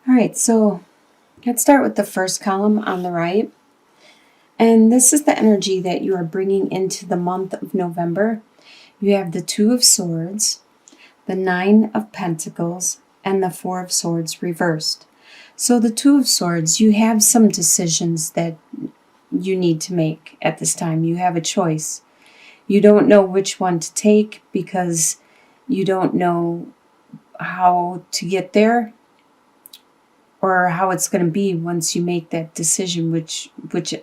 All right, so let's start with the first column on the right. And this is the energy that you are bringing into the month of November. You have the Two of Swords, the Nine of Pentacles, and the Four of Swords reversed. So the Two of Swords, you have some decisions that you need to make at this time. You have a choice. You don't know which one to take because you don't know how to get there or how it's going to be once you make that decision, which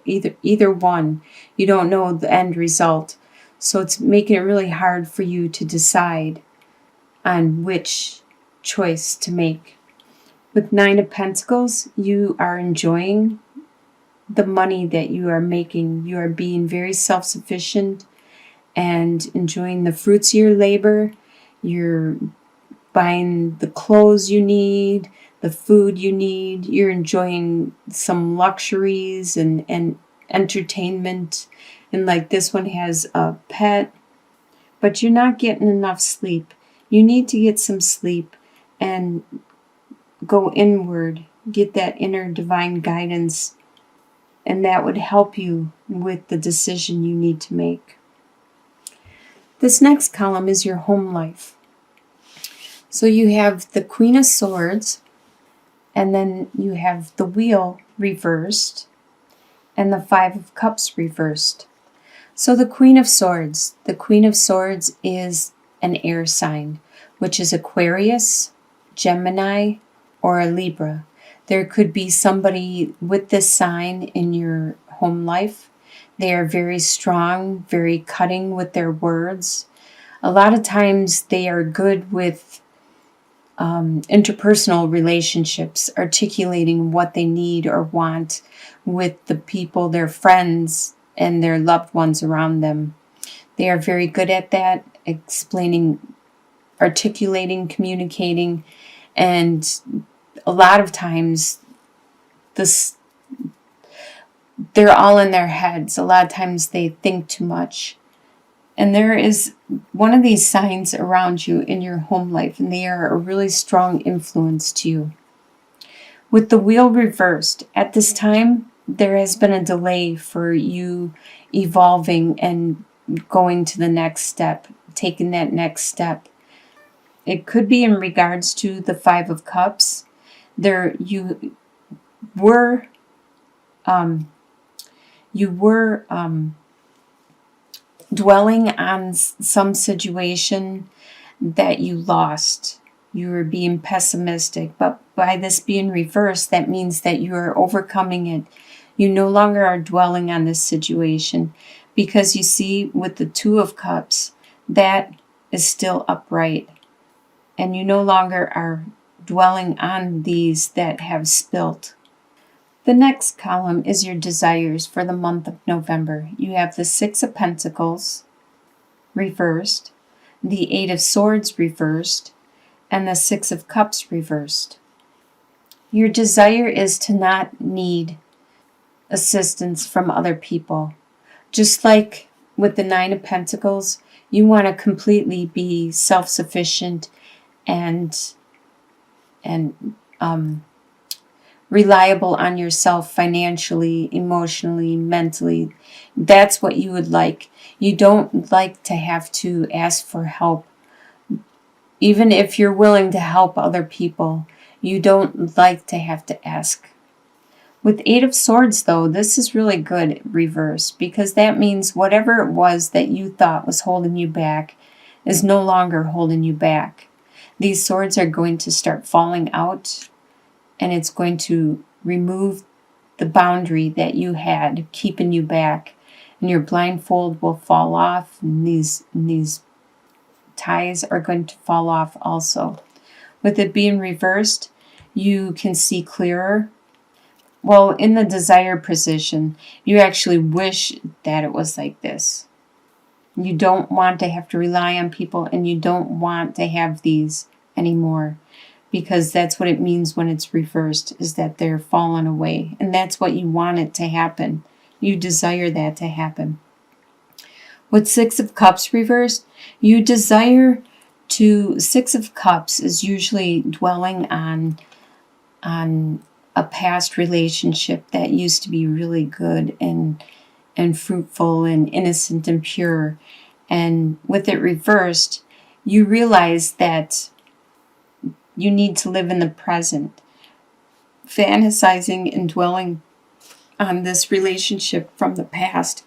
either one, you don't know the end result. So it's making it really hard for you to decide on which choice to make. With Nine of Pentacles, you are enjoying the money that you are making. You are being very self-sufficient and enjoying the fruits of your labor. You're buying the clothes you need, the food you need. You're enjoying some luxuries and entertainment. And like this one has a pet, but you're not getting enough sleep. You need to get some sleep and go inward, get that inner divine guidance, and that would help you with the decision you need to make. This next column is your home life. So you have the Queen of Swords, and then you have the Wheel reversed, and the Five of Cups reversed. So the Queen of Swords is an air sign, which is Aquarius, Gemini, or a Libra. There could be somebody with this sign in your home life. They are very strong, very cutting with their words. A lot of times they are good with interpersonal relationships, articulating what they need or want with the people, their friends, and their loved ones around them. They are very good at that, explaining, articulating, communicating, and a lot of times they're all in their heads. A lot of times they think too much. And there is one of these signs around you in your home life, and they are a really strong influence to you. With the Wheel reversed, at this time, there has been a delay for you evolving and going to the next step, taking that next step. It could be in regards to the Five of Cups. There you were dwelling on some situation that you lost. You were being pessimistic, but by this being reversed, that means that you are overcoming it. You no longer are dwelling on this situation, because you see, with the Two of Cups, that is still upright, and you no longer are dwelling on these that have spilt. The next column is your desires for the month of November. You have the Six of Pentacles reversed, the Eight of Swords reversed, and the Six of Cups reversed. Your desire is to not need assistance from other people. Just like with the Nine of Pentacles, you want to completely be self-sufficient and reliable on yourself financially, emotionally, mentally. That's what you would like. You don't like to have to ask for help. Even if you're willing to help other people, you don't like to have to ask. With Eight of Swords, though, this is really good reverse, because that means whatever it was that you thought was holding you back is no longer holding you back. These swords are going to start falling out, and it's going to remove the boundary that you had keeping you back, and your blindfold will fall off, and these ties are going to fall off also. With it being reversed, you can see clearer. Well, in the desire position, you actually wish that it was like this. You don't want to have to rely on people, and you don't want to have these anymore, because that's what it means when it's reversed, is that they're fallen away, and that's what you want it to happen. You desire that to happen. With Six of Cups reversed, you desire to, Six of Cups is usually dwelling on on a past relationship that used to be really good and fruitful and innocent and pure. And with it reversed, you realize that you need to live in the present. Fantasizing and dwelling on this relationship from the past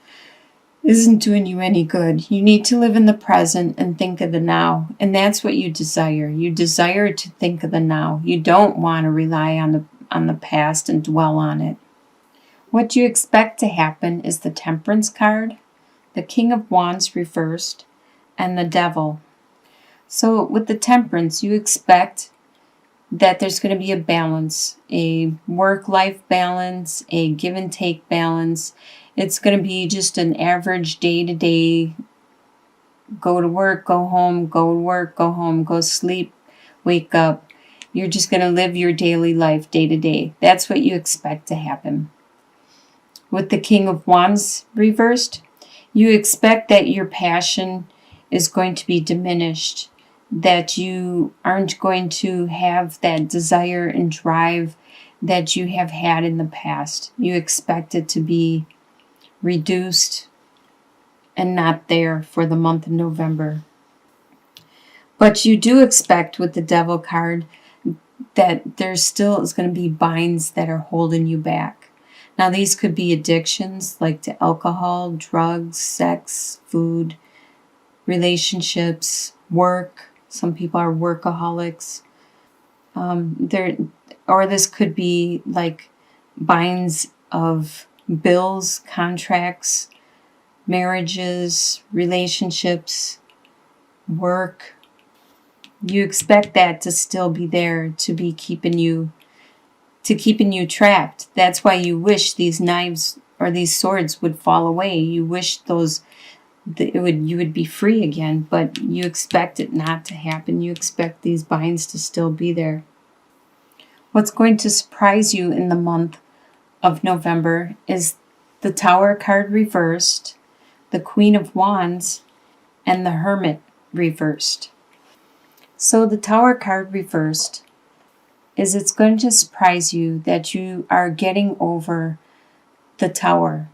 isn't doing you any good. You need to live in the present and think of the now. And that's what you desire. You desire to think of the now. You don't want to rely on the past and dwell on it. What you expect to happen is the Temperance card, the King of Wands reversed, and the Devil. So with the Temperance, you expect that there's going to be a balance, a work-life balance, a give and take balance. It's going to be just an average day-to-day, go to work, go home, go to work, go home, go sleep, wake up. You're just going to live your daily life day to day. That's what you expect to happen. With the King of Wands reversed, you expect that your passion is going to be diminished, that you aren't going to have that desire and drive that you have had in the past. You expect it to be reduced and not there for the month of November. But you do expect with the Devil card that there still is going to be binds that are holding you back. Now these could be addictions like to alcohol, drugs, sex, food, relationships, work. Some people are workaholics. Or this could be like binds of bills, contracts, marriages, relationships, work. You expect that to still be there, to be keeping you trapped. That's why you wish these knives or these swords would fall away. You wish you would be free again, but you expect it not to happen. You expect these binds to still be there. What's going to surprise you in the month of November is the Tower card reversed, the Queen of Wands, and the Hermit reversed. So the Tower card reversed is it's going to surprise you that you are getting over the Tower.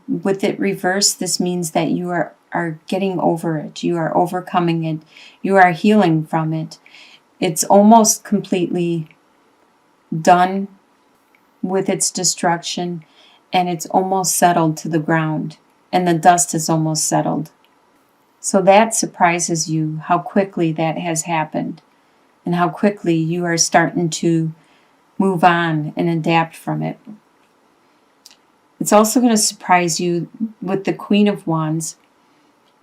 With it reversed, this means that you are getting over it. You are overcoming it. You are healing from it. It's almost completely done with its destruction, and it's almost settled to the ground, and the dust is almost settled. So that surprises you, how quickly that has happened, and how quickly you are starting to move on and adapt from it. It's also going to surprise you with the Queen of Wands.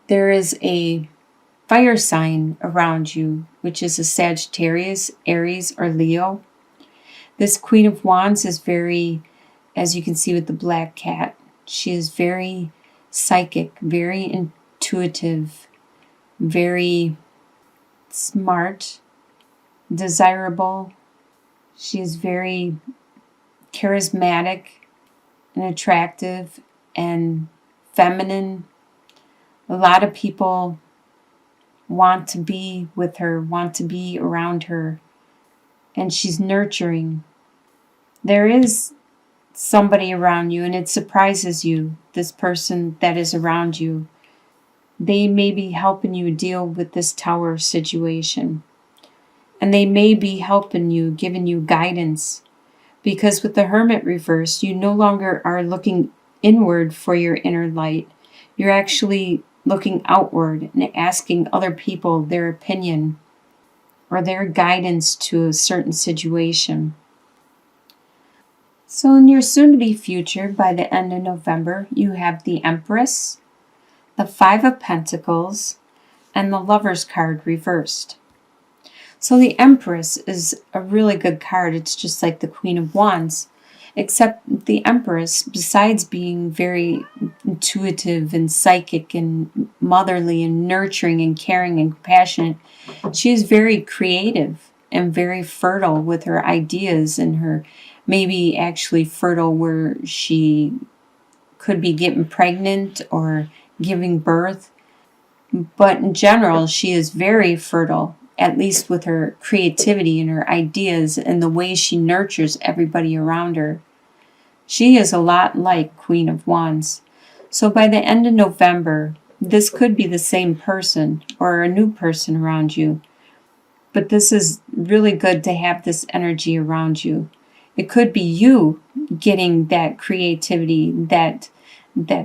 There is a fire sign around you, which is a Sagittarius, Aries, or Leo. This Queen of Wands is very, as you can see with the black cat, she is very psychic, very intuitive, very smart, desirable. She is very charismatic and attractive and feminine. A lot of people want to be with her, want to be around her, and she's nurturing. There is somebody around you, and it surprises you, this person that is around you. They may be helping you deal with this Tower situation, and they may be helping you, giving you guidance, because with the Hermit reversed, you no longer are looking inward for your inner light. You're actually looking outward and asking other people their opinion or their guidance to a certain situation. So in your soon-to-be future, by the end of November, you have the Empress, the Five of Pentacles, and the Lover's card reversed. So the Empress is a really good card. It's just like the Queen of Wands, except the Empress, besides being very intuitive and psychic and motherly and nurturing and caring and compassionate, she is very creative and very fertile with her ideas, and her maybe actually fertile where she could be getting pregnant or giving birth. But in general, she is very fertile at least with her creativity and her ideas and the way she nurtures everybody around her. She is a lot like Queen of Wands. So by the end of November, this could be the same person or a new person around you. But this is really good to have this energy around you. It could be you getting that creativity, that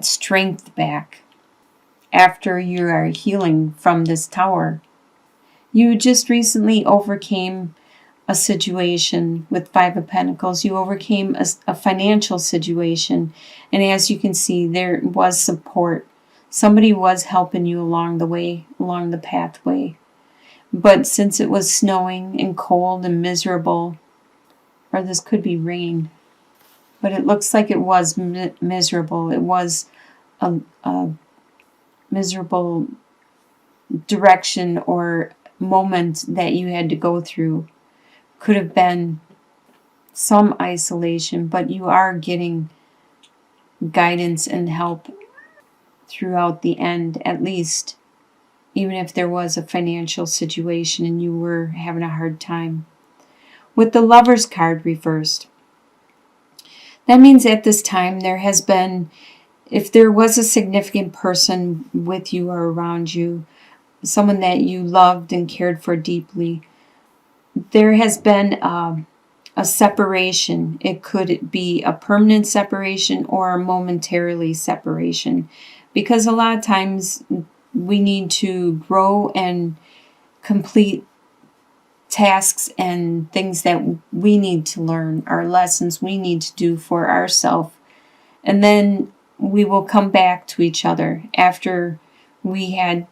strength back after you are healing from this tower. You just recently overcame a situation with Five of Pentacles. You overcame a financial situation. And as you can see, there was support. Somebody was helping you along the way, along the pathway. But since it was snowing and cold and miserable, or this could be rain, but it looks like it was miserable. It was a miserable direction or moment that you had to go through. Could have been some isolation, but you are getting guidance and help throughout the end, at least, even if there was a financial situation and you were having a hard time. With the Lovers card reversed, that means at this time there has been, if there was a significant person with you or around you, someone that you loved and cared for deeply, there has been a separation. It could be a permanent separation or a momentarily separation, because a lot of times we need to grow and complete tasks and things that we need to learn, our lessons we need to do for ourselves, and then we will come back to each other after we had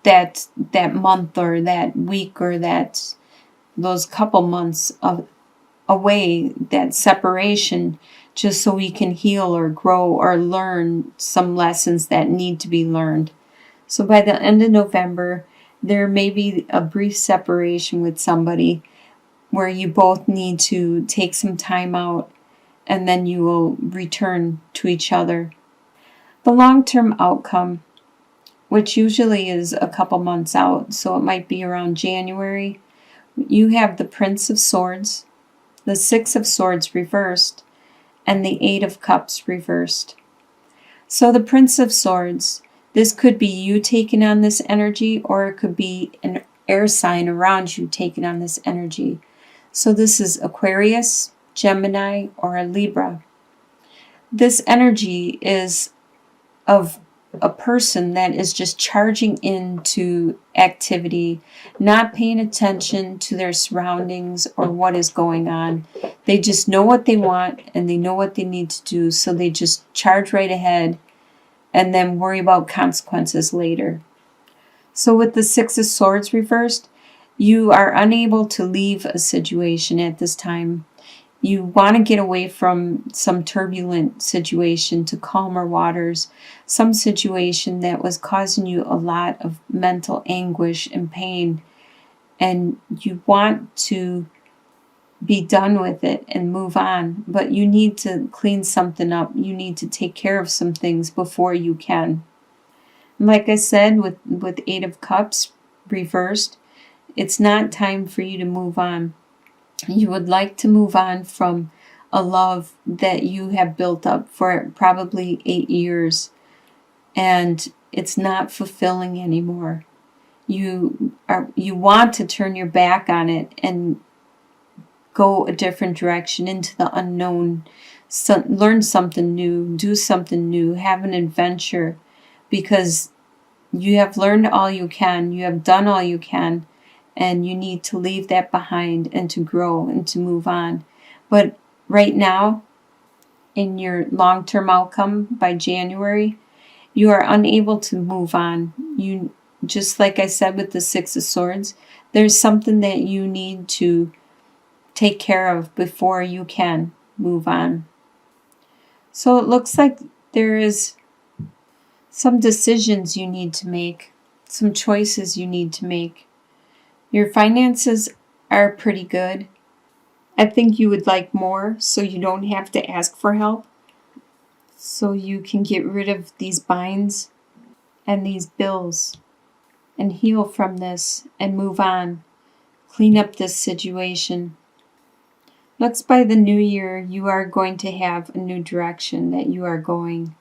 that month or that week or those couple months of away, that separation, just so we can heal or grow or learn some lessons that need to be learned. So by the end of November, there may be a brief separation with somebody where you both need to take some time out, and then you will return to each other. The long-term outcome, which usually is a couple months out, so it might be around January, you have the Prince of Swords, the Six of Swords reversed, and the Eight of Cups reversed. So the Prince of Swords, this could be you taking on this energy, or it could be an air sign around you taking on this energy. So this is Aquarius, Gemini, or a Libra. This energy is of a person that is just charging into activity, not paying attention to their surroundings or what is going on. They just know what they want and they know what they need to do, so they just charge right ahead and then worry about consequences later. So with the Six of Swords reversed, you are unable to leave a situation at this time. You want to get away from some turbulent situation to calmer waters, some situation that was causing you a lot of mental anguish and pain, and you want to be done with it and move on, but you need to clean something up. You need to take care of some things before you can. Like I said, with Eight of Cups reversed, it's not time for you to move on. You would like to move on from a love that you have built up for probably 8 years, and it's not fulfilling anymore. You want to turn your back on it and go a different direction into the unknown, learn something new, do something new, have an adventure, because you have learned all you can, you have done all you can, and you need to leave that behind and to grow and to move on. But right now, in your long-term outcome by January, you are unable to move on. You, just like I said with the Six of Swords, there's something that you need to take care of before you can move on. So it looks like there is some decisions you need to make, some choices you need to make. Your finances are pretty good. I think you would like more, so you don't have to ask for help, so you can get rid of these binds and these bills. and heal from this and move on. Clean up this situation. By the new year, you are going to have a new direction that you are going.